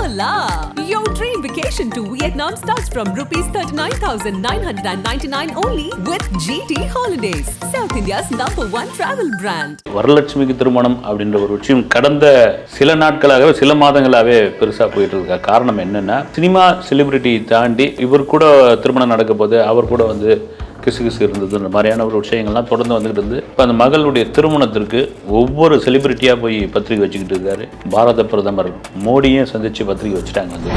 la! Your dream vacation to Vietnam starts from rupees 39,999 only with GT Holidays, South India's #1 travel brand. வரலட்சுமிக்கு திருமணம் அப்படின்ற ஒரு விஷயம் கடந்த சில நாட்களாகவே சில மாதங்களாகவே பெருசாக போயிட்டு இருக்க காரணம் என்னன்னா, சினிமா செலிபிரிட்டி தாண்டி இவர் கூட திருமணம் நடக்க போது அவர் கூட வந்து கிசு இருந்தது, இந்த மாதிரியான ஒரு விஷயங்கள்லாம் தொடர்ந்து வந்துகிட்டு இருந்து இப்போ அந்த மகளுடைய திருமணத்திற்கு ஒவ்வொரு செலிபிரிட்டியாக போய் பத்திரிகை வச்சுக்கிட்டு இருக்காரு. பாரத பிரதமர் மோடியும் சந்திச்சு பத்திரிகை வச்சுட்டாங்க. வந்து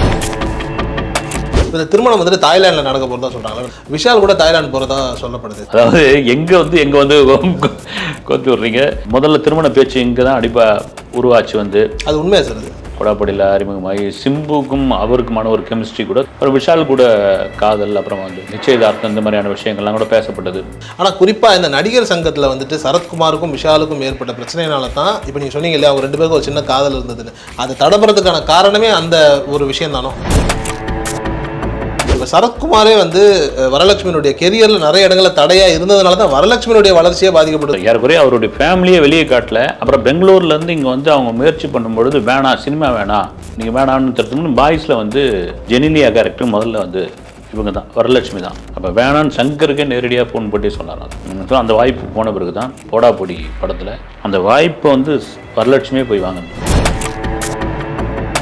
இந்த திருமணம் வந்துட்டு தாய்லாண்டில் நடக்க போகிறதா சொல்கிறாங்க. விஷால் கூட தாய்லாந்து போகிறதா சொல்லப்படுது. அதாவது எங்கே வந்து கொத்து விடுறீங்க. முதல்ல திருமண பேச்சு இங்கே தான் அடிப்பாக உருவாச்சு. வந்து அது உண்மையாக சார். அது கொடாப்படியில் அறிமுகமாகி சிம்புக்கும் அவருக்குமான ஒரு கெமிஸ்ட்ரி கூட, அப்புறம் விஷால் கூட காதல், அப்புறம் வந்து நிச்சயதார்த்தம், இந்த மாதிரியான விஷயங்கள்லாம் கூட பேசப்பட்டது. ஆனால் குறிப்பாக இந்த நடிகர் சங்கத்தில் வந்துட்டு சரத்குமாருக்கும் விஷாலுக்கும் ஏற்பட்ட பிரச்சனைனால தான் இப்போ நீங்கள் சொன்னீங்க இல்லையா, அவங்க 2 பேருக்கும் ஒரு சின்ன காதல் இருந்ததுன்னு. அது தடபுறதுக்கான காரணமே அந்த ஒரு விஷயம் தானோ. இப்போ சரத்குமாரே வந்து வரலட்சுமியினுடைய கெரியரில் நிறைய இடங்களில் தடையாக இருந்ததுனால தான் வரலட்சுமியினுடைய வளர்ச்சியே பாதிக்கப்படுது. யாருக்குறைய அவருடைய ஃபேமிலியை வெளியே காட்டல. அப்புறம் பெங்களூர்லேருந்து இங்கே வந்து அவங்க முயற்சி பண்ணும்பொழுது வேணாம், சினிமா வேணாம், நீங்கள் வேணான்னு தடுத்து பாய்ஸில் வந்து ஜெனிலியா கேரக்டர் முதல்ல வந்து இவங்க தான், வரலட்சுமி தான். அப்போ வேணான்னு சங்கருக்கே நேரடியாக ஃபோன் பண்ணி சொன்னாராம். ஸோ அந்த வாய்ப்பு போன பிறகு தான் போடாபொடி படத்தில் அந்த வாய்ப்பை வந்து வரலட்சுமியே போய் வாங்கணும்.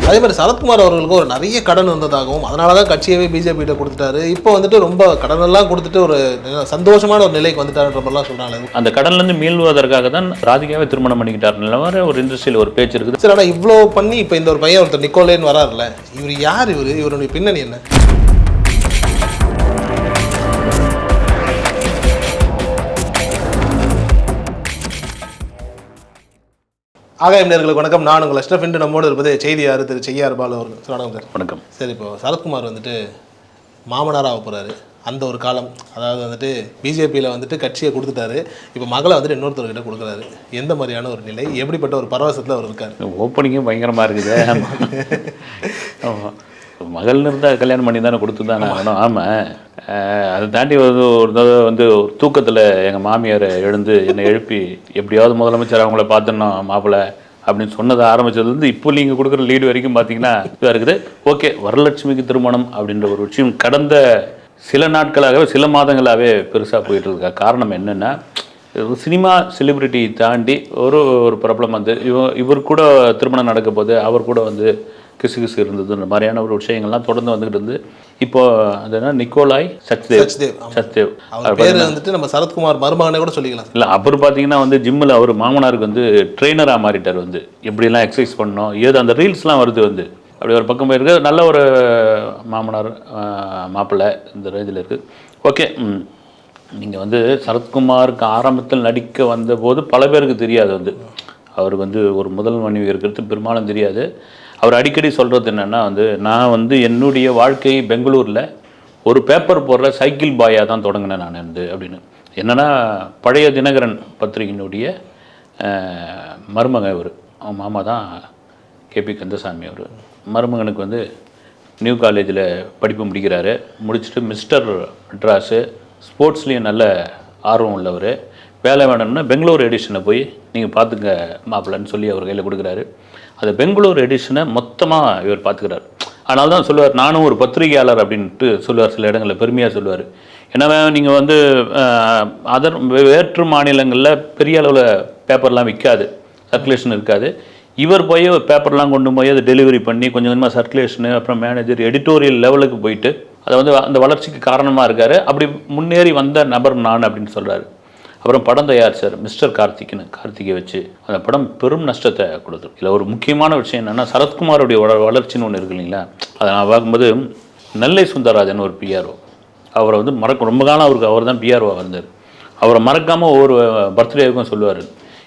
அதே மாதிரி சரத்குமார் அவர்களுக்கு ஒரு நிறைய கடன் வந்ததாகவும் அதனால தான் கட்சியவே பிஜேபிகிட்ட கொடுத்துட்டாரு. இப்போ வந்துட்டு ரொம்ப கடனெல்லாம் கொடுத்துட்டு ஒரு சந்தோஷமான ஒரு நிலைக்கு வந்துட்டாருன்ற மாதிரிலாம் சொல்கிறாங்க. அந்த கடன்லேருந்து மீள்வதற்காக தான் ராதிகாவே திருமணம் பண்ணிக்கிட்டார் நிலவர ஒரு இண்டஸ்ட்ரியில் ஒரு பேச்சு இருக்குது. சரி, ஆனால் இவ்வளோ பண்ணி இப்போ இந்த ஒரு பையன் ஒருத்தர் நிக்கோலேன்னு வராருல்ல, இவர் யார்? இவருடைய பின்னணி என்ன? ஆகாயம் நேயர்களுக்கு வணக்கம். நான் உங்கள் அஷ்ரஃப். இன்று நம்மோடு இருப்பது செய்தியார் திரு செய்யார் பாலு அவர்கள். சார் வணக்கம். சார் வணக்கம். சரி, இப்போ சரத்குமார் வந்துட்டு மாமனாராக போகிறாரு. அந்த ஒரு காலம், அதாவது வந்துட்டு பிஜேபியில் வந்துட்டு கட்சியை கொடுத்துட்டாரு. இப்போ மகளை வந்துட்டு இன்னொருத்தர்கிட்ட கொடுக்குறாரு. எந்த மாதிரியான ஒரு நிலை, எப்படிப்பட்ட ஒரு பரவசத்தில் அவர் இருக்கார்? ஓப்பனிங்கும் பயங்கரமாக இருக்குது. மகள்னு இருந்தால் கல்யாணம் பண்ணி தானே கொடுத்து தானே ஆகணும். ஆமாம், அதை தாண்டி ஒரு தடவை வந்து தூக்கத்தில் எங்கள் மாமியார் எழுந்து என்னை எழுப்பி எப்படியாவது முதலமைச்சர் அவங்கள பார்த்துடணும் மாப்பிள்ளை அப்படின்னு சொன்னதை ஆரம்பித்ததுலேருந்து இப்போ நீங்கள் கொடுக்குற லீடு வரைக்கும் பார்த்தீங்கன்னா இதாக இருக்குது. ஓகே, வரலட்சுமிக்கு திருமணம் அப்படின்ற ஒரு விஷயம் கடந்த சில நாட்களாகவே சில மாதங்களாகவே பெருசாக போயிட்டு இருக்க காரணம் என்னென்னா, சினிமா செலிபிரிட்டி தாண்டி ஒரு ப்ராப்ளம் வந்து இவர் கூட திருமணம் நடக்க போது அவர் கூட வந்து கிசு இருந்தது, இந்த மாதிரியான ஒரு விஷயங்கள்லாம் தொடர்ந்து வந்துகிட்டு இருந்து இப்போ அது என்ன நிக்கோலாய் சச்தேவ் பேர் வந்துட்டு நம்ம சரத்குமார் மருமகனே கூட சொல்லிக்கலாம். இல்லை, அப்புறம் பார்த்தீங்கன்னா வந்து ஜிம்மில் அவர் மாமனாருக்கு வந்து ட்ரெயினராக மாறிட்டார். வந்து எப்படிலாம் எக்ஸசைஸ் பண்ணணும் ஏதோ அந்த ரீல்ஸ்லாம் வருது. வந்து அப்படி ஒரு பக்கம் போயிருக்கு. நல்ல ஒரு மாமனார் மாப்பிள்ளை இந்த ரேஞ்சில் இருக்குது. ஓகே, நீங்கள் வந்து சரத்குமாருக்கு ஆரம்பத்தில் நடிக்க வந்தபோது பல பேருக்கு தெரியாது. வந்து அவருக்கு வந்து ஒரு முதல் மனைவி இருக்கிறது பெரும்பாலும் தெரியாது. அவர் அடிக்கடி சொல்கிறது என்னென்னா, வந்து நான் வந்து என்னுடைய வாழ்க்கை பெங்களூரில் ஒரு பேப்பர் போடுற சைக்கிள் பாயாக தான் தொடங்கினேன் நான் வந்து அப்படின்னு. என்னென்னா, பழைய தினகரன் பத்திரிகையினுடைய மருமகன் இவர். அவன் மாமா தான் கேபி கந்தசாமி. அவர் மருமகனுக்கு வந்து நியூ காலேஜில் படிப்பு முடிக்கிறாரு. முடிச்சுட்டு மிஸ்டர் மெட்ராஸு ஸ்போர்ட்ஸ்லேயும் நல்ல ஆர்வம் உள்ளவர். வேலை வேணும்னா பெங்களூர் எடிஷனை போய் நீங்கள் பார்த்துங்க மாப்பிள்ளைன்னு சொல்லி அவர் கையில் கொடுக்குறாரு. அந்த பெங்களூர் எடிஷனை மொத்தமாக இவர் பார்த்துக்கிறார். அதனால தான் சொல்லுவார், நானும் ஒரு பத்திரிகையாளர் அப்படின்ட்டு சொல்லுவார். சில இடங்களில் பெருமையாக சொல்லுவார். ஏன்னா நீங்கள் வந்து வேற்று மாநிலங்களில் பெரிய அளவில் பேப்பர்லாம் விற்காது, சர்க்குலேஷன் இருக்காது. இவர் போய் பேப்பர்லாம் கொண்டு போய் அதை டெலிவரி பண்ணி கொஞ்சம் கொஞ்சமாக சர்க்குலேஷனு, அப்புறம் மேனேஜர், எடிட்டோரியல் லெவலுக்கு போயிட்டு அதை வந்து அந்த வளர்ச்சிக்கு காரணமாக இருக்கார். அப்படி முன்னேறி வந்த நபர் நான் அப்படின்னு சொல்கிறாரு. அப்புறம் படம் தயாரிச்சார் மிஸ்டர் கார்த்திகை வச்சு. அந்த படம் பெரும் நஷ்டத்தை கொடுத்துரு. இதில் ஒரு முக்கியமான விஷயம் என்னென்னா, சரத்குமாரோடைய வளர்ச்சின்னு ஒன்று இருக்கு இல்லைங்களா. அதை நான் பார்க்கும்போது நெல்லை சுந்தரராஜன் ஒரு பிஆர்ஓ, அவரை வந்து ரொம்ப காலம் அவர் தான் பிஆர்ஓவாக இருந்தார். அவரை மறக்காமல் ஒவ்வொரு பர்த்டேவுக்கும் சொல்லுவார்.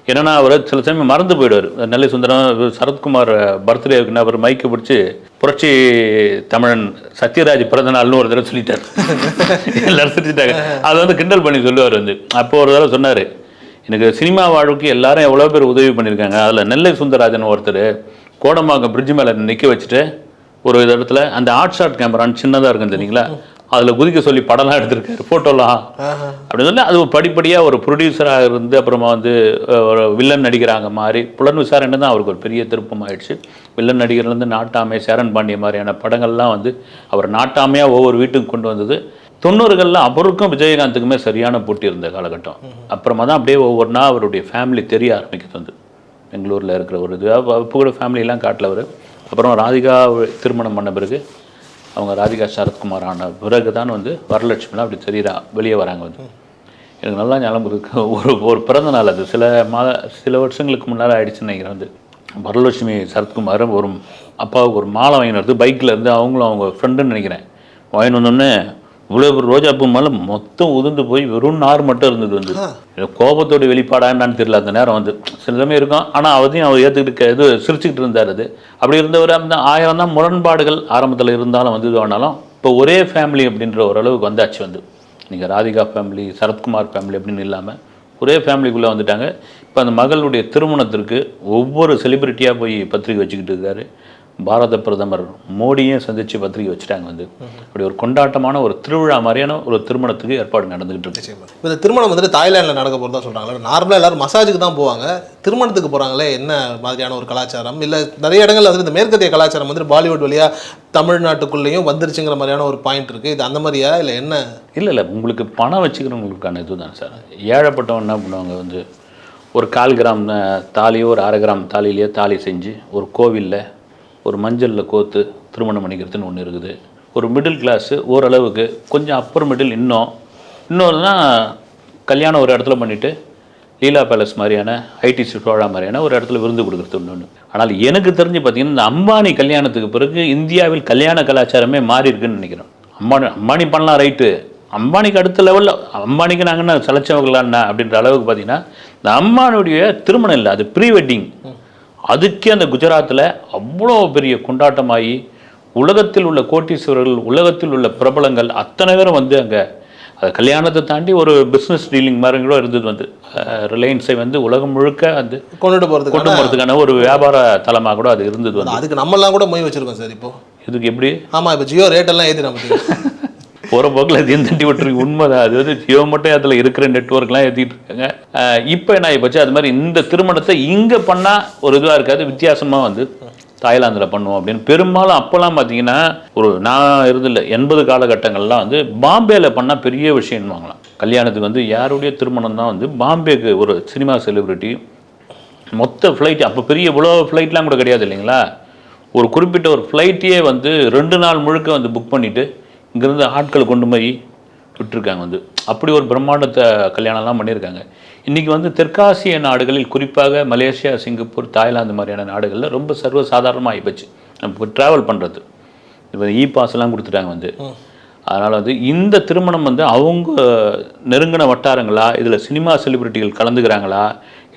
என்னென்னா, அவர் சில சமயம் மறந்து போயிடுவார். நெல்லை சுந்தரம் சரத்குமார் பர்த்டேவுக்குன்னா அவர் மைக்கை பிடிச்சி புரட்சி தமிழன் சத்யராஜ் பிறந்த நாள்னு ஒரு தடவை சொல்லிட்டார். எல்லாரும் சிரிச்சிட்டாங்க. அதை வந்து கிண்டல் பண்ணி சொல்லுவார். வந்து அப்போ ஒரு தடவை சொன்னார், எனக்கு சினிமா வாழ்வுக்கு எல்லாரும் எவ்வளோ பேர் உதவி பண்ணியிருக்காங்க, அதில் நெல்லை சுந்தரராஜன் ஒருத்தர் கோடம்பாக்கம் பிரிட்ஜ் மேலே நிற்க வச்சுட்டு ஒரு இடத்துல அந்த ஆர்ட் ஷாட் கேமரான்னு சின்னதாக இருக்கும் தெரியுங்களா, அதில் குதிக்க சொல்லி படம்லாம் எடுத்திருக்காரு, ஃபோட்டோலாம். அப்படின்னு சொல்லி அது படிப்படியாக ஒரு ப்ரொடியூசராக இருந்து அப்புறமா வந்து ஒரு வில்லன் நடிகராங்க மாதிரி புலன் விசாரணை தான் அவருக்கு ஒரு பெரிய திருப்பம் ஆயிடுச்சு. வில்லன் நடிகர்லேருந்து நாட்டாமை, சேரன் பாண்டிய மாதிரியான படங்கள்லாம் வந்து அவர் நாட்டாமையாக ஒவ்வொரு வீட்டுக்கு கொண்டு வந்தது. 90களில் அவருக்கும் விஜயகாந்துக்குமே சரியான போட்டி இருந்த காலகட்டம். அப்புறமா தான் அப்படியே ஒவ்வொன்றா அவருடைய ஃபேமிலி தெரிய ஆரம்பிக்கிறது வந்து பெங்களூரில் இருக்கிற ஒரு இது. அப்போ கூட ஃபேமிலியெல்லாம் காட்டல அவர். அப்புறம் ராதிகா திருமணம் பண்ண பிறகு அவங்க ராதிகா சரத்குமார் ஆன பிறகு தான் வந்து வரலட்சுமிலாம் அப்படி தெரியுறா வெளியே வராங்க வந்து. எனக்கு நல்லா ஞாபகம் இருக்கு, ஒரு பிறந்த நாள் அது சில வருஷங்களுக்கு முன்னால் ஆயிடுச்சுன்னு நினைக்கிறேன் வந்து. வரலட்சுமி சரத்குமார் ஒரு அப்பாவுக்கு ஒரு மாலை வாங்கினு வருது பைக்கில் இருந்து, அவங்களும் அவங்க ஃப்ரெண்டுன்னு நினைக்கிறேன். வாங்கினு வந்தோடனே இவ்வளோ ஒரு ரோஜாப்பூ மேலே மொத்தம் உதிர்ந்து போய் வெறும் நார் மட்டும் இருந்தது வந்து. கோபத்தோட வெளிப்பாடா என்னன்னு தெரியல அந்த நேரம் வந்து. சில சமயம் இருக்கும், ஆனால் அதையும் அவர் ஏற்றுக்கிட்டு சிரிச்சுக்கிட்டு இருந்தார். அது அப்படி இருந்தவர் அந்த 1000 தான் முரண்பாடுகள் ஆரம்பத்தில் இருந்தாலும் வந்து இது ஆனாலும் இப்போ ஒரே ஃபேமிலி அப்படின்ற ஓரளவுக்கு வந்தாச்சு வந்து. நீங்கள் ராதிகா ஃபேமிலி, சரத்குமார் ஃபேமிலி அப்படின்னு இல்லாமல் ஒரே ஃபேமிலிக்குள்ளே வந்துட்டாங்க. இப்போ அந்த மகளுடைய திருமணத்திற்கு ஒவ்வொரு செலிப்ரிட்டியாக போய் பத்திரிக்கை வச்சுக்கிட்டு இருக்காரு. பாரத பிரதமர் மோடியும் சந்தித்து பத்திரிகை வச்சுட்டாங்க வந்து. அப்படி ஒரு கொண்டாட்டமான ஒரு திருவிழா மாதிரியான ஒரு திருமணத்துக்கு ஏற்பாடு நடந்துகிட்டு இருக்கு. இப்போ இந்த திருமணம் வந்துட்டு தாய்லாண்டில் நடக்க போகிறதா சொல்கிறாங்களே, நார்மலாக எல்லோரும் மசாஜுக்கு தான் போவாங்க, திருமணத்துக்கு போகிறாங்களே என்ன மாதிரியான ஒரு கலாச்சாரம்? இல்லை நிறைய இடங்கள் வந்து இந்த மேற்கத்திய கலாச்சாரம் வந்துட்டு பாலிவுட் வழியாக தமிழ்நாட்டுக்குள்ளேயும் வந்துருச்சுங்கிற மாதிரியான ஒரு பாயிண்ட் இருக்குது. இது அந்த மாதிரியா இல்லை என்ன? இல்லை உங்களுக்கு பணம் வச்சுக்கிறவங்களுக்கான இது தான் சார். ஏழைப்பட்டவன் என்ன பண்ணுவாங்க வந்து ஒரு 1/4 கிராம் தாலியோ ஒரு 1/2 கிராம் தாலியிலேயே தாலி செஞ்சு ஒரு கோவிலில் ஒரு மஞ்சளில் கோத்து திருமணம் பண்ணிக்கிறதுன்னு ஒன்று இருக்குது. ஒரு மிடில் கிளாஸு ஓரளவுக்கு கொஞ்சம் அப்பர் மிடில் இன்னொருனா கல்யாணம் ஒரு இடத்துல பண்ணிவிட்டு லீலா பேலஸ் மாதிரியான ஐடிசி சோழா மாதிரியான ஒரு இடத்துல விருந்து கொடுக்குறது ஒன்று. ஆனால் எனக்கு தெரிஞ்சு பார்த்தீங்கன்னா இந்த அம்பானி கல்யாணத்துக்கு பிறகு இந்தியாவில் கல்யாண கலாச்சாரமே மாறி இருக்குன்னு நினைக்கிறேன். அம்பானி பண்ணலாம் ரைட்டு, அம்பானிக்கு அடுத்த லெவலில் அம்பானிக்கு நாங்கள் என்ன சலைச்சவங்களான்னா அப்படின்ற அளவுக்கு பார்த்தீங்கன்னா இந்த அம்பானியுடைய திருமணம் இல்லை, அது ப்ரீ வெட்டிங். அதுக்கே அந்த குஜராத்தில் அவ்வளோ பெரிய கொண்டாட்டமாகி உலகத்தில் உள்ள கோட்டீஸ்வரர்கள், உலகத்தில் உள்ள பிரபலங்கள் அத்தனை பேரும் வந்து அங்கே அது கல்யாணத்தை தாண்டி ஒரு பிஸ்னஸ் டீலிங் மாதிரி கூட இருந்தது வந்து. ரிலையன்ஸை வந்து உலகம் முழுக்க வந்து கொண்டு போகிறதுக்கான ஒரு வியாபார தலமாக கூட அது இருந்தது வந்து. அதுக்கு நம்மலாம் கூட மொய் வச்சுருக்கோம் சார். இப்போ இதுக்கு எப்படி? ஆமாம், இப்போ ஜியோ ரேட்டெல்லாம் ஏற்றி நம்ம போகிற போக்கில் அது தட்டி விட்டுருக்கு. உண்மைதான், அது வந்து ஜியோ மட்டும் அதில் இருக்கிற நெட்ஒர்க்லாம் ஏற்றிட்டு இருக்காங்க. இப்போ என்ன ஆகிப்போச்சு, அது மாதிரி இந்த திருமணத்தை இங்கே பண்ணால் ஒரு இதுவாக இருக்காது, வித்தியாசமாக வந்து தாய்லாந்தில் பண்ணுவோம் அப்படின்னு. பெரும்பாலும் அப்போல்லாம் பார்த்தீங்கன்னா நான் இருந்தில்லை 80 காலகட்டங்கள்லாம் வந்து பாம்பேயில் பண்ணால் பெரிய விஷயம்னு வாங்கலாம். கல்யாணத்துக்கு வந்து யாருடைய திருமணம் தான் வந்து பாம்பேக்கு ஒரு சினிமா செலிப்ரிட்டி மொத்த ஃப்ளைட், அப்போ பெரிய இவ்வளோ ஃப்ளைட்லாம் கூட கிடையாது இல்லைங்களா, ஒரு குறிப்பிட்ட ஒரு ஃப்ளைட்டையே வந்து 2 நாள் முழுக்க வந்து புக் பண்ணிவிட்டு இங்கேருந்து ஆட்களை கொண்டு போய் விட்டுருக்காங்க வந்து. அப்படி ஒரு பிரம்மாண்டத்தை கல்யாணம்லாம் பண்ணியிருக்காங்க. இன்றைக்கி வந்து தெற்காசிய நாடுகளில் குறிப்பாக மலேசியா, சிங்கப்பூர், தாய்லாந்து மாதிரியான நாடுகளில் ரொம்ப சர்வசாதாரணமாக ஆகிப்போச்சு நம்ம ட்ராவல் பண்ணுறது. இப்போ பாஸ்லாம் கொடுத்துட்டாங்க வந்து. அதனால் வந்து இந்த திருமணம் வந்து அவங்க நெருங்கின வட்டாரங்களா, இதில் சினிமா செலிபிரிட்டிகள் கலந்துக்கிறாங்களா,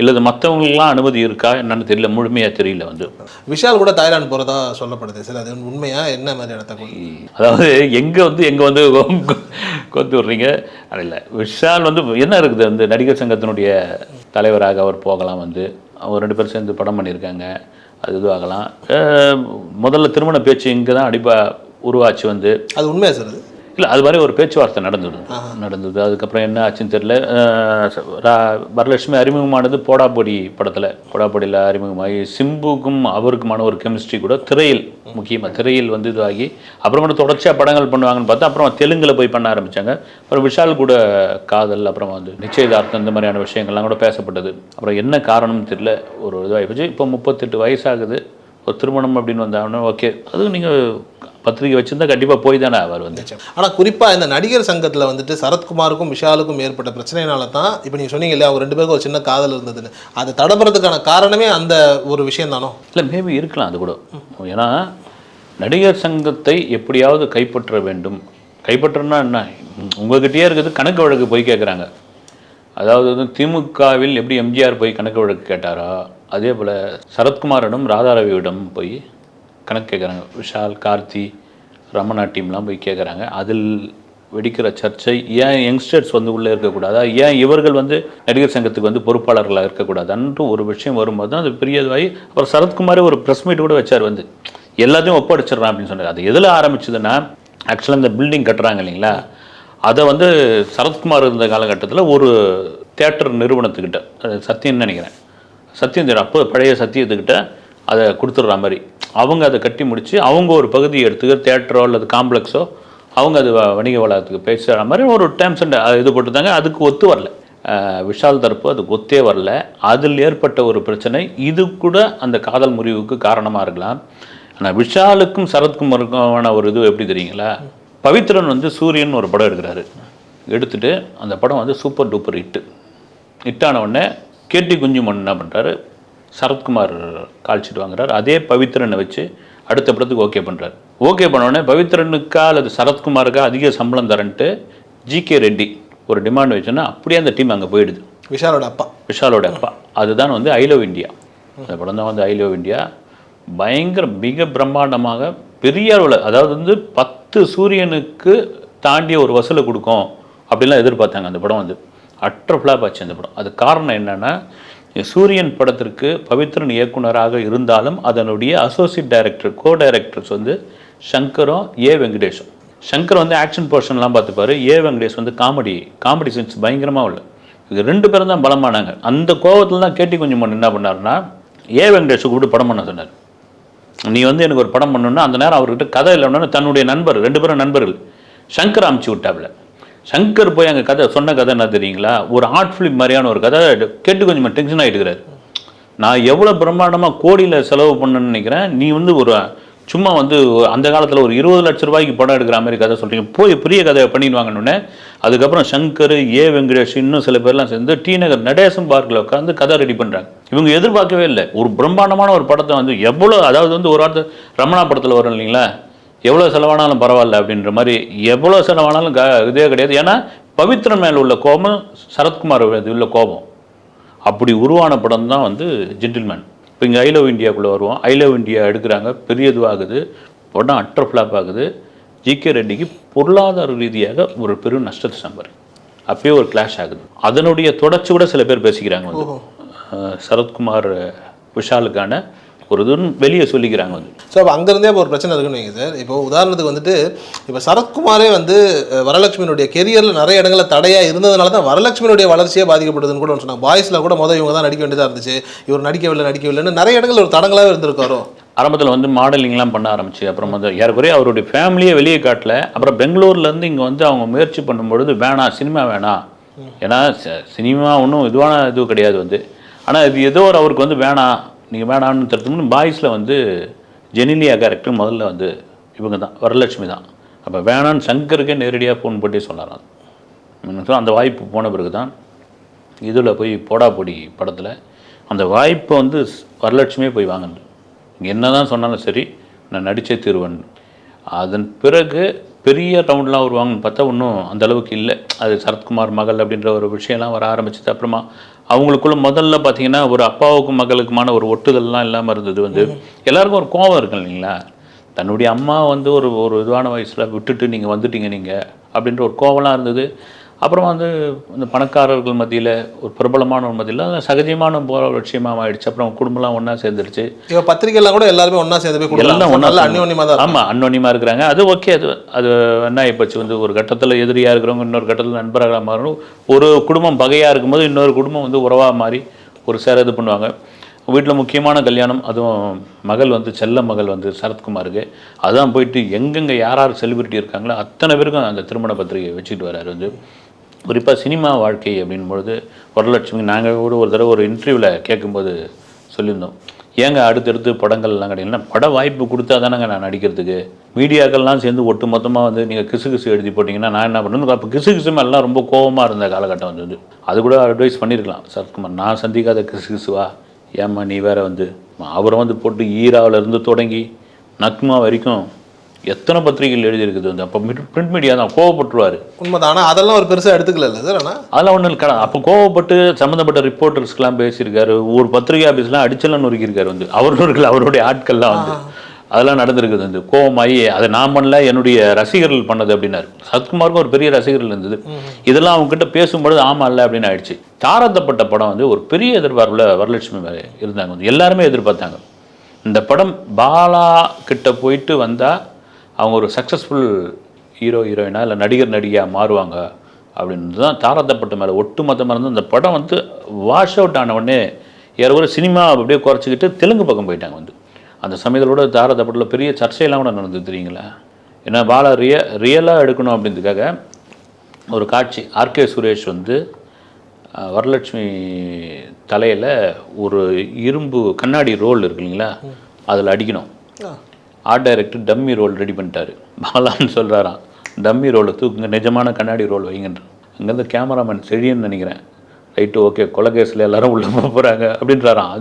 இல்லை மற்றவங்களுக்குலாம் அனுமதி இருக்கா என்னன்னு தெரியல, முழுமையாக தெரியல வந்து. விஷால் கூட தாய்லாந்து போகிறதா சொல்லப்படுது சார், அது உண்மையாக என்ன மாதிரியான தகவல்? அதாவது எங்கே வந்து கொத்து விட்றீங்க இல்லை, விஷால் வந்து என்ன இருக்குது வந்து நடிகர் சங்கத்தினுடைய தலைவராக அவர் போகலாம் வந்து. அவங்க 2 பேர் சேர்ந்து படம் பண்ணியிருக்காங்க, அது இதுவாகலாம். முதல்ல திருமண பேச்சு இங்கே தான் உருவாச்சு வந்து. அது உண்மையாக சார்? அது இல்லை, அது மாதிரி ஒரு பேச்சுவார்த்தை நடந்தது. அதுக்கப்புறம் என்ன ஆச்சுன்னு தெரியல. வரலட்சுமி அறிமுகமானது போடாபொடி போடாபொடியில் அறிமுகமாகி சிம்புக்கும் அவருக்குமான ஒரு கெமிஸ்ட்ரி கூட முக்கியமாக திரையில் வந்து இதுவாகி அப்புறம் கூட தொடர்ச்சியாக படங்கள் பண்ணுவாங்கன்னு பார்த்தா அப்புறம் தெலுங்கில் போய் பண்ண ஆரம்பித்தாங்க. அப்புறம் விஷால் கூட காதல், அப்புறம் வந்து நிச்சயதார்த்தம், இந்த மாதிரியான விஷயங்கள்லாம் கூட பேசப்பட்டது. அப்புறம் என்ன காரணம்னு தெரியல, ஒரு இதுவாகி போச்சு. இப்போ 38 வயசாகுது, ஒரு திருமணம் அப்படின்னு வந்தாங்கன்னா ஓகே, அதுவும் நீங்கள் பத்திரிகை வச்சுருந்தா கண்டிப்பாக போய் தானே அவர் வந்து. ஆனால் குறிப்பாக இந்த நடிகர் சங்கத்தில் வந்துட்டு சரத்குமாருக்கும் விஷாலுக்கும் ஏற்பட்ட பிரச்சனைனால தான் இப்போ நீங்கள் சொன்னீங்க இல்லையா, அவங்க 2 பேருக்கும் ஒரு சின்ன காதல் இருந்ததுன்னு, அது தடப்படுறதுக்கான காரணமே அந்த ஒரு விஷயம் தானோ? இல்லை, மேபி இருக்கலாம் அது கூட. ஏன்னா நடிகர் சங்கத்தை எப்படியாவது கைப்பற்ற வேண்டும். கைப்பற்றனா என்ன, உங்கள்கிட்டயே இருக்குது கணக்கு வழக்கு போய் கேட்குறாங்க. அதாவது வந்து திமுகவில் எப்படி எம்ஜிஆர் போய் கணக்கு வழக்கு கேட்டாரோ அதே போல் சரத்குமாரிடம் ராதாரவியிடம் போய் கணக்கு கேட்குறாங்க. விஷால், கார்த்தி, ரமணா டீம்லாம் போய் கேட்குறாங்க. அதில் வெடிக்கிற சர்ச்சை, ஏன் யங்ஸ்டர்ஸ் வந்து உள்ளே இருக்கக்கூடாதா, ஏன் இவர்கள் வந்து நடிகர் சங்கத்துக்கு வந்து பொறுப்பாளர்களாக இருக்கக்கூடாதுன்ட்டு ஒரு விஷயம் வரும்போது தான் அது பெரியதாகி அப்புறம் சரத்குமாரே ஒரு ப்ரெஸ் மீட் கூட வச்சார் வந்து எல்லாத்தையும் ஒப்படைச்சிட்றான் அப்படின்னு சொன்னார். அது எதில் ஆரம்பிச்சதுன்னா ஆக்சுவலாக இந்த பில்டிங் கட்டுறாங்க இல்லைங்களா, அதை வந்து சரத்குமார் இருந்த காலகட்டத்தில் ஒரு தியேட்டர் நிறுவனத்துக்கிட்ட, சத்யன்னு நினைக்கிறேன், சத்யம் தேட்டர், அப்போ பழைய சத்தியத்துக்கிட்ட அதை கொடுத்துட்ற மாதிரி அவங்க அதை கட்டி முடித்து அவங்க ஒரு பகுதியை எடுத்துக்க தியேட்டரோ அல்லது காம்ப்ளெக்ஸோ அவங்க அது வணிக வளாகத்துக்கு பேசுகிற மாதிரி ஒரு டேர்ம்ஸ் அண்ட் இது போட்டுருந்தாங்க. அதுக்கு ஒத்து வரல, விஷால் தரப்பு அதுக்கு ஒத்தே வரல. அதில் ஏற்பட்ட ஒரு பிரச்சனை இது கூட அந்த காதல் முறிவுக்கு காரணமாக இருக்கலாம். ஆனால் விஷாலுக்கும் சரத்குமாருக்குமான ஒரு இது எப்படி தெரியுங்களா, பவித்ரன் வந்து சூரியன் ஒரு படம் எடுக்கிறாரு, எடுத்துகிட்டு அந்த படம் வந்து சூப்பர் டூப்பர் ஹிட்டான உடனே கேடி குஞ்சுமன் என்ன பண்ணுறாரு, சரத்குமார் கால்ஷீட் வாங்குறாரு. அதே பவித்ரனை வச்சு அடுத்த படத்துக்கு ஓகே பண்ணுறாரு. ஓகே பண்ணோடனே பவித்ரனுக்கா அல்லது சரத்குமாருக்கா அதிக சம்பளம் தரன்ட்டு ஜிகே ரெட்டி ஒரு டிமாண்ட் வச்சோன்னா அப்படியே அந்த டீம் அங்கே போயிடுது. விஷாலோட அப்பா அதுதான் வந்து ஐ லவ் இந்தியா. அந்த படம் தான் வந்து ஐ லவ் இந்தியா. பயங்கர மிக பிரம்மாண்டமாக பெரிய அளவில், அதாவது வந்து 10 சூரியனுக்கு தாண்டிய ஒரு வசூலை கொடுக்கும் அப்படிலாம் எதிர்பார்த்தாங்க. அந்த படம் வந்து அட்ர ஃப்ளாப் ஆச்சு அந்த படம். அது காரணம் என்னென்னா, சூரியன் படத்திற்கு பவித்ரன் இயக்குனராக இருந்தாலும் அதனுடைய அசோசியேட் டைரக்டர் கோ டைரக்டர்ஸ் வந்து சங்கரும் வெங்கடேஷும். சங்கர் வந்து ஆக்ஷன் போர்ஷன்லாம் பார்த்துப்பாரு, வெங்கடேஷ் வந்து காமெடி சென்ஸ் பயங்கரமாக உள்ள. இது 2 பேரும் தான் பலமானாங்க. அந்த கோவத்தில் தான் கேட்டி குஞ்சுமன் என்ன பண்ணாருன்னா, வெங்கடேஷை கூப்பிட்டு படம் பண்ண சொன்னார். நீ வந்து எனக்கு ஒரு படம் பண்ணணுன்னா, அந்த நேரம் அவர்கிட்ட கதை இல்லைன்னா தன்னுடைய நண்பர் 2 பேரும் நண்பர்கள் சங்கர் அமுச்சு விட்டாப்புல. சங்கர் போய் அங்கே கதை சொன்ன கதை என்ன தெரியுங்களா, ஒரு ஆர்ட் ஃபிலிம் மாதிரியான ஒரு கதை. கேட்டு கொஞ்சம் டென்ஷன் ஆகிட்டுக்கிறாரு. நான் எவ்வளோ பிரம்மாண்டமாக கோடியில் செலவு பண்ணணும்னு நினைக்கிறேன், நீ வந்து ஒரு சும்மா வந்து அந்த காலத்தில் ஒரு 20 லட்ச ரூபாய்க்கு படம் எடுக்கிற மாதிரி கதை சொல்கிறீங்க, போய் பெரிய கதையை பண்ணிடுவாங்கன்னு. அதுக்கப்புறம் சங்கர் வெங்கடேஷ் இன்னும் சில பேர்லாம் சேர்ந்து டி நகர் நடேசன் பார்க்கில் உட்காந்து கதை ரெடி பண்ணுறாங்க. இவங்க எதிர்பார்க்கவே இல்லை ஒரு பிரம்மாண்டமான ஒரு படத்தை வந்து எவ்வளோ, அதாவது வந்து ஒரு வார்த்தை ரமணா படத்தில் வரும் இல்லைங்களா, எவ்வளோ செலவானாலும் பரவாயில்ல அப்படின்ற மாதிரி, எவ்வளோ செலவானாலும் இதே கிடையாது. ஏன்னா பவித்ரன் மேலே உள்ள கோபம் சரத்குமார் உள்ள கோபம், அப்படி உருவான படம் தான் வந்து ஜென்டில்மேன். இப்போ இங்கே ஐ லவ் இந்தியாவுக்குள்ளே வருவோம். ஐ லவ் இந்தியா எடுக்கிறாங்க, பெரிய இதுவாகுது, படம் அட்டர் ஃப்ளாப் ஆகுது. ஜிகே ரெட்டிக்கு பொருளாதார ரீதியாக ஒரு பெரும் நஷ்டத்தை சம்பாதிக்கும். அப்பயே ஒரு கிளாஷ் ஆகுது. அதனுடைய தொடர்ச்சி கூட சில பேர் பேசிக்கிறாங்க வந்து சரத்குமார் விஷாலுக்கான ஒரு இது வெளியே சொல்லிக்கிறாங்க வந்து. ஸோ அப்போ அங்கேருந்தே இப்போ ஒரு பிரச்சனை இருக்குன்னு வைங்க சார். இப்போ உதாரணத்துக்கு வந்துட்டு இப்போ சரத்குமாரே வந்து வரலட்சுமியினுடைய கெரியரில் நிறைய இடங்களில் தடையாக இருந்ததுனால தான் வரலட்சுமியினுடைய வளர்ச்சியே பாதிக்கப்படுதுன்னு கூட சொன்னாங்க. பாய்ஸில் கூட இவங்க தான் நடிக்க வேண்டியதாக இருந்துச்சு, இவர் நடிக்கவில்லைன்னு நிறைய இடங்கள் ஒரு தடங்களாகவே இருந்திருக்காரோ. ஆரம்பத்தில் வந்து மாடலிங்லாம் பண்ண ஆரம்பிச்சு, அப்புறம் வந்து ஏறக்குறைய அவருடைய ஃபேமிலியே வெளியே காட்டல. அப்புறம் பெங்களூர்லேருந்து இங்கே வந்து அவங்க முயற்சி பண்ணும்பொழுது வேணாம், சினிமா வேணாம், ஏன்னா சினிமா ஒன்றும் இதுவான இது கிடையாது வந்து, ஆனால் இது ஏதோ ஒரு அவருக்கு வந்து வேணாம், நீங்கள் வேணான்னு தடுத்து பாய்ஸில் வந்து ஜெனிலியா கேரக்டர் முதல்ல வந்து இவங்க தான், வரலட்சுமி தான். அப்போ வேணான்னு சங்கருக்கே நேரடியாக ஃபோன் போட்டே சொன்னாராம். அந்த வாய்ப்பு போன பிறகு தான் இதில் போய் போடா பொடி படத்தில் அந்த வாய்ப்பை வந்து வரலட்சுமியே போய் வாங்கினது. என்ன தான் சொன்னாலும் சரி, நான் நடித்தே தீருவேன். அதன் பிறகு பெரிய ரவுண்ட்லாம் வருவாங்கன்னு பார்த்தா ஒன்றும் அந்தளவுக்கு இல்லை. அது சரத்குமார் மகள் அப்படின்ற ஒரு விஷயம்லாம் வர ஆரம்பிச்சது. அப்புறமா அவங்களுக்குள்ள முதல்ல பார்த்தீங்கன்னா ஒரு அப்பாவுக்கும் மகளுக்குமான ஒரு ஒட்டுதல்லாம் இல்லாமல் இருந்தது. வந்து எல்லாருக்கும் ஒரு கோபம் இருக்கு இல்லைங்களா, தன்னுடைய அம்மா வந்து ஒரு இதுவான வயசில் விட்டுட்டு நீங்கள் வந்துட்டீங்க நீங்கள் அப்படின்ற ஒரு கோபம்லாம் இருந்தது. அப்புறம் வந்து இந்த பணக்காரர்கள் மத்தியில் ஒரு பிரபலமானவர் மத்தியில் அதில் சகஜமான போகிற ஒரு விஷயமாக ஆயிடுச்சு. அப்புறம் குடும்பம்லாம் ஒன்றா சேர்ந்துருச்சு. இப்போ பத்திரிகைலாம் கூட எல்லாருமே ஒன்றா சேர்ந்து போய் எல்லாம் ஒன்றா அந்யோன்யமாக தான். ஆமாம், அந்யோன்யமாக இருக்கிறாங்க. அது ஓகே. அது என்ன ஆகிப்போச்சு வந்து ஒரு கட்டத்தில் எதிரியாக இருக்கிறவங்க இன்னொரு கட்டத்தில் நண்பராக மாறணும். ஒரு குடும்பம் பகையாக இருக்கும்போது இன்னொரு குடும்பம் வந்து உறவாக மாறி ஒரு சேர இது பண்ணுவாங்க. வீட்டில் முக்கியமான கல்யாணம், அதுவும் மகள் வந்து செல்ல மகள் வந்து சரத்குமாருக்கு, அதுதான் போயிட்டு எங்கெங்கே யார் செலிபிரிட்டி இருக்காங்களோ அத்தனை பேருக்கும் அந்த திருமண பத்திரிகை வச்சுக்கிட்டு வராரு வந்து. குறிப்பாக சினிமா வாழ்க்கை அப்படின்பொழுது வரலட்சுமி நாங்கள் கூட ஒரு தடவை ஒரு இன்டர்வியூவில் கேட்கும்போது சொல்லியிருந்தோம், ஏங்க அடுத்தடுத்து படங்கள்லாம் கிடைக்கலன்னா பட வாய்ப்பு கொடுத்தா தானேங்க நான் நடிக்கிறதுக்கு, மீடியாக்கள்லாம் சேர்ந்து ஒட்டு மொத்தமாக வந்து நீங்கள் கிசு எழுதி போட்டிங்கன்னா நான் என்ன பண்ணணும். அப்போ கிசு மேலாம் ரொம்ப கோபமாக இருந்த காலகட்டம் வந்து அது கூட அட்வைஸ் பண்ணியிருக்கலாம் சரத்குமார், நான் சந்திக்காத கிசுவா ஏம்மா நீ வேற வந்து அவரை வந்து போட்டு ஈராவிலேருந்து தொடங்கி நக்மா வரைக்கும் எத்தனை பத்திரிகைகள் எழுதியிருக்குது வந்து. அப்போ பிரிண்ட் மீடியா தான் கோவப்பட்டுருவார். உண்மைதான். ஆனால் அதெல்லாம் ஒரு பெருசாக எடுத்துக்கல சார். ஆனால் அதெல்லாம் ஒன்றும் கடை அப்போ கோவப்பட்டு சம்மந்தப்பட்ட ரிப்போர்ட்டர்ஸ்க்கெலாம் பேசியிருக்காரு. ஒரு பத்திரிகை ஆஃபீஸ்லாம் அடிச்சலாம் நொறுக்கியிருக்காரு வந்து அவருடைய ஆட்கள்லாம் வந்து. அதெல்லாம் நடந்திருக்குது வந்து. கோவமாயி அதை நான் பண்ணல, என்னுடைய ரசிகர்கள் பண்ணது அப்படின்னாரு. சரத்குமாருக்கும் ஒரு பெரிய ரசிகர்கள் இருந்தது. இதெல்லாம் அவங்ககிட்ட பேசும்பொழுது ஆமாம் இல்லை அப்படின்னு ஆயிடுச்சு. தாரத்தப்பட்ட படம் வந்து ஒரு பெரிய எதிர்பார்ப்பில் வரலட்சுமி இருந்தாங்க வந்து. எல்லாருமே எதிர்பார்த்தாங்க இந்த படம் பாலா கிட்ட போயிட்டு வந்தால் அவங்க ஒரு சக்ஸஸ்ஃபுல் ஹீரோ ஹீரோயினா இல்லை நடிகர் நடிகையாக மாறுவாங்க அப்படின்னு தான் தாரதப்பட்ட மேலே ஒட்டுமொத்தமாக இருந்து அந்த படம் வந்து வாஷ் அவுட் ஆன உடனே யாரோ சினிமா அப்படியே குறைச்சிக்கிட்டு தெலுங்கு பக்கம் போயிட்டாங்க வந்து. அந்த சமயத்தோட தாரதப்பட்டில் பெரிய சர்ச்சையெல்லாம் கூட நடந்தது தெரியுங்களா. ஏன்னா பாலா ரியலாக எடுக்கணும் அப்படின்றதுக்காக ஒரு காட்சி ஆர்கே சுரேஷ் வந்து வரலட்சுமி தலையில் ஒரு இரும்பு கண்ணாடி ரோல் இருக்கு இல்லைங்களா, அதில் அடிக்கணும். Art director dummy roll ready பண்ணிட்டாரு. பாலான்னு சொல்கிறாராம், டம்மி ரோலை தூக்குங்க, நிஜமான கண்ணாடி ரோல் வைங்கன்ற. அங்கேருந்து கேமராமேன் செழியன்னு நினைக்கிறேன், ரைட்டு ஓகே கொலகேஸில் எல்லாரும் உள்ளே போகிறாங்க அப்படின்றாராம்.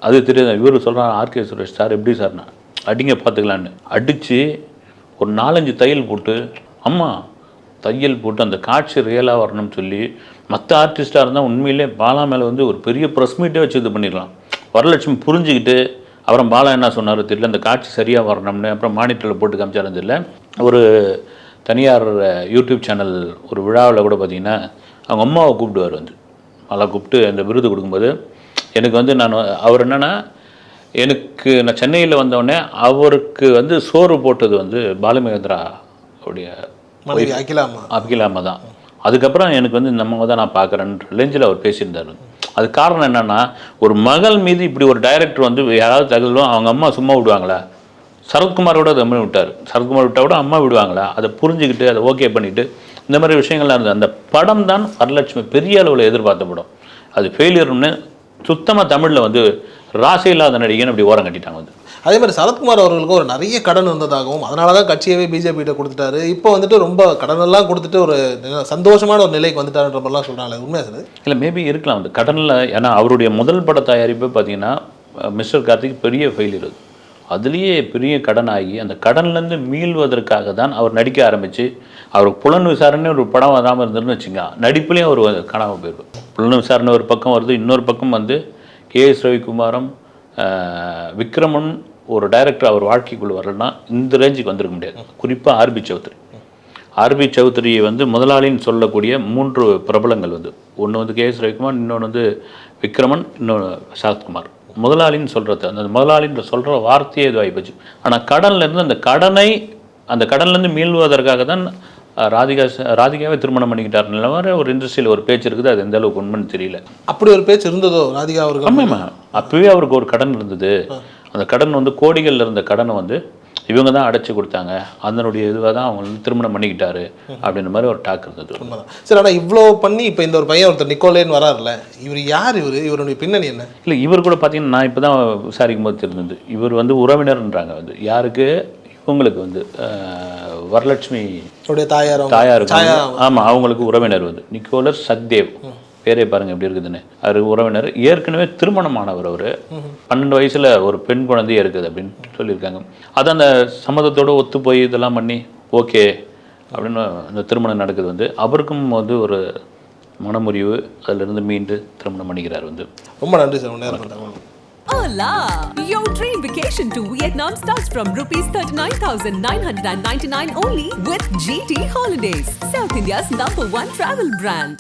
அது தெரியாது. இவர் சொல்கிறான் ஆர்கே சுரேஷ் சார் எப்படி சார்ண்ணா அடிங்க பார்த்துக்கலான்னு அடித்து ஒரு 4-5 தையல் போட்டு அம்மா தையல் போட்டு அந்த காட்சி ரியலாக வரணும்னு சொல்லி மற்ற ஆர்டிஸ்ட்டாக இருந்தால் உண்மையிலே பாலா மேலே வந்து ஒரு பெரிய ப்ரெஸ் மீட்டே வச்சு இது பண்ணிடலாம். வரலட்சுமி புரிஞ்சுக்கிட்டு அப்புறம் பாலா என்ன சொன்னார் தெரியல, அந்த காட்சி சரியாக வரணும்னு அப்புறம் மானிட்டரில் போட்டு காமிச்சாருன்னு தெரியல. ஒரு தனியார் யூடியூப் சேனல் ஒரு விழாவில் கூட பார்த்திங்கன்னா அவங்க அம்மாவை கூப்பிடுவார் வந்து, பாலா கூப்பிட்டு அந்த விருது கொடுக்கும்போது எனக்கு வந்து அவர் என்னென்னா நான் சென்னையில் வந்தோடனே அவருக்கு வந்து சோறு போட்டது வந்து பாலுமகேந்திரா உடைய அகிலாமா தான். அதுக்கப்புறம் எனக்கு வந்து இந்த அம்மாவை தான் நான் பார்க்குறேன்ற ரேஞ்சில் அவர் பேசியிருந்தார். அது காரணம் என்னென்னா ஒரு மகள் மீது இப்படி ஒரு டைரக்டர் வந்து யாராவது தகவலும் அவங்க அம்மா சும்மா விடுவாங்களா? சரத்குமாரோட அம்மா விட்டார், சரத்குமார் விட்டால் கூட அம்மா விடுவாங்களா? அதை புரிஞ்சுக்கிட்டு அதை ஓகே பண்ணிவிட்டு இந்த மாதிரி விஷயங்கள்லாம் இருந்தது. அந்த படம் தான் வரலட்சுமி பெரிய அளவில் எதிர்பார்த்த படம். அது ஃபெயிலியர்னு சுத்தமாக தமிழில் வந்து ராசி இல்லாத நடிகன்னு அப்படி ஓரம் கட்டிட்டாங்க வந்து. அதே மாதிரி சரத்குமார் அவர்களுக்கு ஒரு நிறைய கடன் வந்ததாகவும் அதனால தான் கட்சியவே பிஜேபிகிட்ட கொடுத்துட்டாரு. இப்போ வந்துட்டு ரொம்ப கடனெல்லாம் கொடுத்துட்டு ஒரு சந்தோஷமான ஒரு நிலைக்கு வந்துட்டாருன்ற மாதிரிலாம் சொல்கிறாங்க. உண்மையாக சார்? இல்லை மேபி இருக்கலாம் வந்து கடனில். ஏன்னா அவருடைய முதல் பட தயாரிப்பு பார்த்தீங்கன்னா மிஸ்டர் கார்த்திக் பெரிய ஃபெயிலியர். அதுலேயே பெரிய கடன் ஆகி அந்த கடன்லேருந்து மீள்வதற்காக தான் அவர் நடிக்க ஆரம்பித்து அவருக்கு புலன் விசாரணை ஒரு படம் வராமல் இருந்ததுன்னு வச்சுங்க, நடிப்புலேயும் அவர் காணாமல் போயிருக்கும். புலன் விசாரணை ஒரு பக்கம் வருது, இன்னொரு பக்கம் வந்து KS ரவிக்குமாரும் விக்ரமன் ஒரு டைரக்டர் அவர் வாழ்க்கைக்குள்ளே வரலன்னா இந்த ரேஞ்சுக்கு வந்திருக்க முடியாது. குறிப்பாக ஆர்பி சௌத்ரியை வந்து முதலாளின்னு சொல்லக்கூடிய 3 பிரபலங்கள் வந்து, ஒன்று வந்து KS ரவிக்குமார், இன்னொன்று வந்து விக்ரமன், இன்னொன்று சரத்குமார். முதலாளின்னு சொல்கிறது அந்த முதலாளின்ற சொல்கிற வார்த்தையே இது ஆகிப்போச்சு. ஆனால் கடன்லேருந்து அந்த கடன்லேருந்து மீள்வதற்காக தான் ராதிகாவே திருமணம் பண்ணிக்கிட்டாருன்ற மாதிரி ஒரு இண்டஸ்ட்ரியில் ஒரு பேச்சு இருக்குது. அது எந்த அளவுக்கு உண்மைன்னு தெரியல. அப்படி ஒரு பேச்சு இருந்ததோ ராதிகா அவருக்கு? ஆமாம், அப்போவே அவருக்கு ஒரு கடன் இருந்தது. அந்த கடன் வந்து கோடிகளில் இருந்த கடனை வந்து இவங்க தான் அடைச்சி கொடுத்தாங்க, அதனுடைய இதுவாக தான் அவங்க வந்து திருமணம் பண்ணிக்கிட்டாரு அப்படின்ற மாதிரி ஒரு டாக் இருந்தது. சரி, ஆனால் இவ்வளோ பண்ணி இப்போ இந்த ஒரு பையன் ஒருத்தர் நிக்கோலேன்னு வராருல்ல, இவர் யார்? இவருடைய பின்னணி என்ன? இல்லை, இவர் கூட பார்த்தீங்கன்னா நான் இப்போ தான் விசாரிக்கும் போது தெரிஞ்சது, இவர் வந்து உறவினர்ன்றாங்க வந்து. யாருக்கு? இவங்களுக்கு வந்து வரலட்சுமி தாயாருக்கு. ஆமாம், அவங்களுக்கு உறவினர் வந்து நிக்கோலஸ் சக்தேவ். பேரே பாருங்க எப்படி இருக்குதுன்னு. அவர் உறவினர், ஏற்கனவே திருமணமானவர். அவர் 12 வயசில் ஒரு பெண் குழந்தையே இருக்குது அப்படின்னு சொல்லியிருக்காங்க. அது அந்த சம்மதத்தோடு ஒத்து போய் இதெல்லாம் பண்ணி ஓகே அப்படின்னு அந்த திருமணம் நடக்குது வந்து. அவருக்கும் வந்து ஒரு மனமுறிவு, அதிலிருந்து மீண்டு திருமணம் பண்ணிக்கிறார் வந்து. ரொம்ப நன்றி sir. Hola! Your dream vacation to Vietnam starts from rupees 39,999 only with GT Holidays, South India's #1 travel brand.